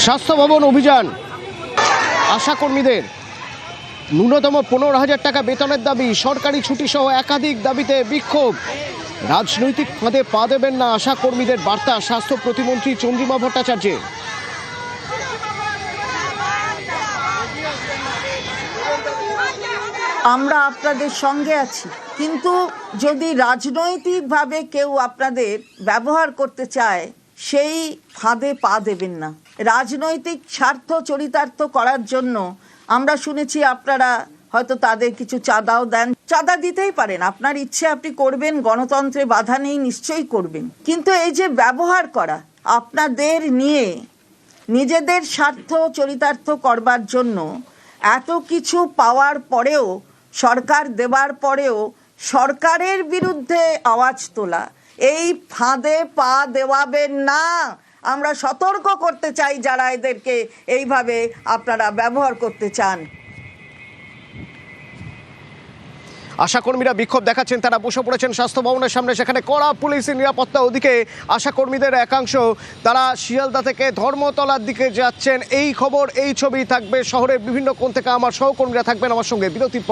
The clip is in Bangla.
স্বাস্থ্য ভবন অভিযান, আশাকর্মীদের ন্যূনতম 15,000 টাকা বেতনের দাবি, সরকারি ছুটি সহ একাধিক দাবিতে বিক্ষোভ। রাজনৈতিক ফাঁদে পা দেবেন না আশাকর্মীদের বার্তা স্বাস্থ্য প্রতিমন্ত্রী চন্দ্রিমা ভট্টাচার্যের। আমরা আপনাদের সঙ্গে আছি, কিন্তু যদি রাজনৈতিকভাবে কেউ আপনাদের ব্যবহার করতে চায় সেই ফাঁদে পা দেবেন না। রাজনৈতিক স্বার্থ চরিতার্থ করার জন্য আমরা শুনেছি আপনারা হয়তো তাদের কিছু চাঁদাও দেন। চাঁদা দিতেই পারেন, আপনার ইচ্ছে আপনি করবেন, গণতন্ত্রে বাধা নেই, নিশ্চয়ই করবেন। কিন্তু এই যে ব্যবহার করা আপনাদের নিয়ে নিজেদের স্বার্থ চরিতার্থ করবার জন্য, এত কিছু পাওয়ার পরেও, সরকার দেবার পরেও সরকারের বিরুদ্ধে আওয়াজ তোলা, এই ফাঁদে পা দেওয়াবেন না। আমরা সতর্ক করতে চাই যারা এদেরকে এইভাবে আপনারা ব্যবহার করতে চান। আশাকর্মীরা বিক্ষোভ দেখাচ্ছেন, তারা বসে পড়েছেন স্বাস্থ্য ভবনের সামনে, সেখানে কড়া পুলিশের নিরাপত্তা। ওদিকে আশাকর্মীদের একাংশ তারা শিয়ালদা থেকে ধর্মতলার দিকে যাচ্ছেন। এই খবর, এই ছবি থাকবে শহরের বিভিন্ন কোণ থেকে। আমার সহকর্মীরা থাকবেন আমার সঙ্গে বিরতির পর।